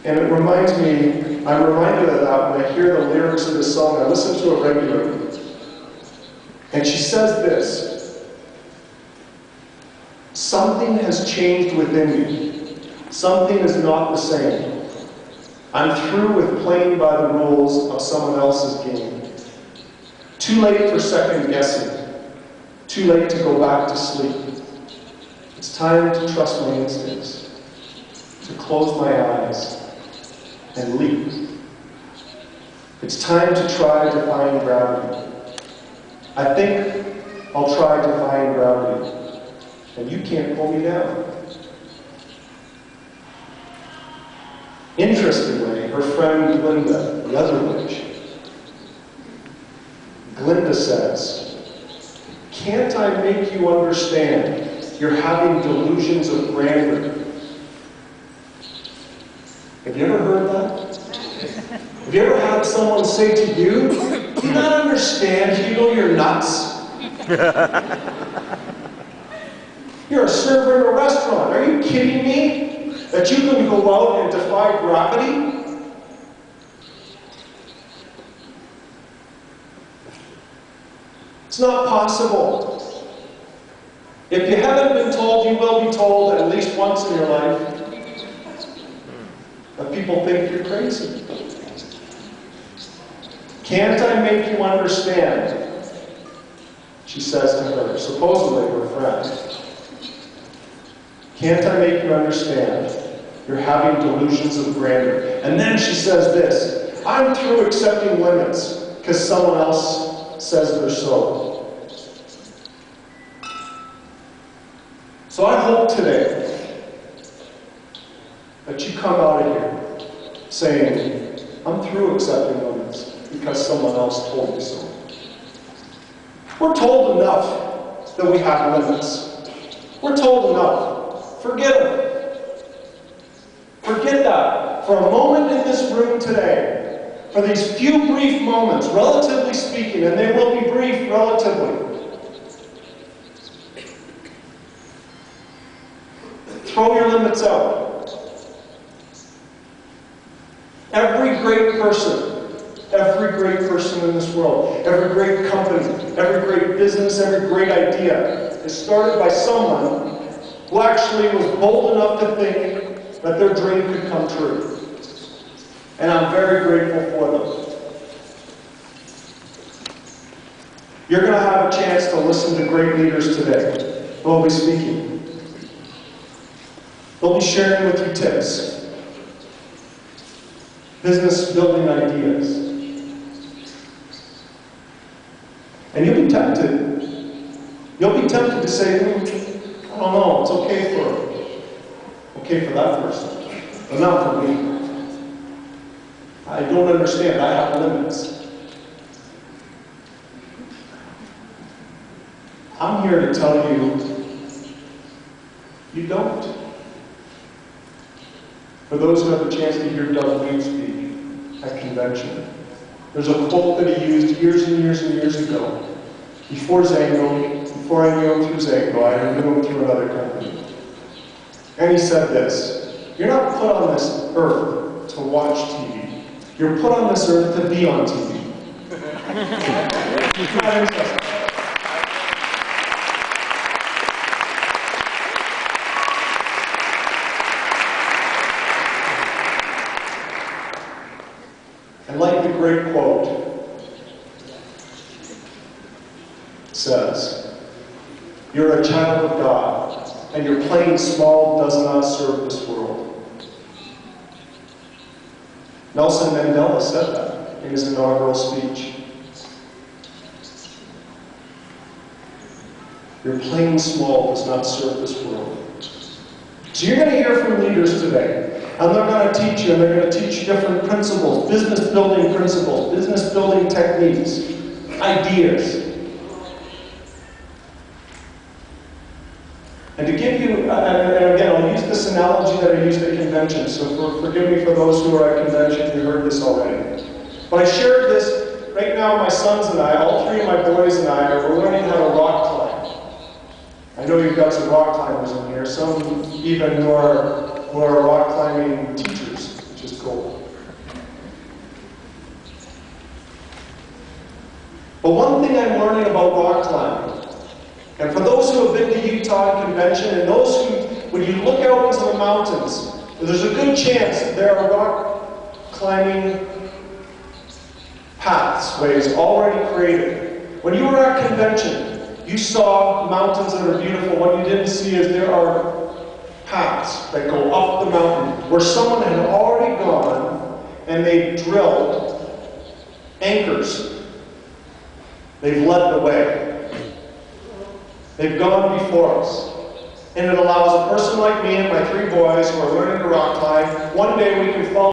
And I'm reminded of that when I hear the lyrics of this song. I listen to it regularly. And she says this: something has changed within me. Something is not the same. I'm through with playing by the rules of someone else's game. Too late for second guessing. Too late to go back to sleep. It's time to trust my instincts, to close my eyes and leap. It's time to try defying gravity. I think I'll try defying gravity, and you can't pull me down. Interestingly, her friend Glinda, the other witch, Glinda says, "Can't I make you understand you're having delusions of grandeur?" Have you ever heard that? Have you ever had someone say to you, "Do you not understand, Hugo, you're nuts"? You're a server in a restaurant. Are you kidding me? That you can go out and defy gravity? It's not possible. If you haven't been told, you will be told at least once in your life that people think you're crazy. Can't I make you understand? She says to her, supposedly her friend. Can't I make you understand? You're having delusions of grandeur. And then she says this: I'm through accepting limits because someone else says they're so. So I hope today that you come out of here saying, I'm through accepting limits because someone else told me so. We're told enough that we have limits. We're told enough. Forget it. Forget that. For a moment in this room today, for these few brief moments, relatively speaking, and they will be brief relatively, throw your limits out. Every great person in this world, every great company, every great business, every great idea is started by someone who actually was bold enough to think that their dream could come true. And I'm very grateful for them. You're going to have a chance to listen to great leaders today. They'll be speaking. They'll be sharing with you tips, business building ideas. And you'll be tempted. You'll be tempted to say, I don't know, it's okay for that person, but not for me. I don't understand, I have limits. I'm here to tell you, you don't. For those who have a chance to hear Doug Wayne speak at convention, there's a quote that he used years and years and years ago. Before I knew him through Zango, I knew him through another company. And he said this: you're not put on this earth to watch TV. You're put on this earth to be on TV. It's not interesting. And like the great quote says, you're a child of God, and your playing small does not serve this world. Nelson Mandela said that in his inaugural speech. Your playing small does not serve this world. So you're going to hear from leaders today, and they're going to teach you, and they're going to teach you different principles, business building techniques, ideas. And to give you, and again, I'll use this analogy that I used at convention, so forgive me for those who are at convention, you heard this already. But I shared this, right now my sons and I, all three of my boys and I, we're learning how to rock climb. I know you've got some rock climbers in here, some even who are rock climbing teachers, which is But one thing I'm learning about rock climbing, and for those who have been to Utah Convention, and those who, when you look out into the mountains, there's a good chance that there are rock climbing pathways already created. When you were at convention, you saw mountains that are beautiful. What you didn't see is there are paths that go up the mountain where someone had already gone and they drilled anchors. They've led the way. They've gone before us. And it allows a person like me and my 3 boys who are learning to rock climb, one day we can follow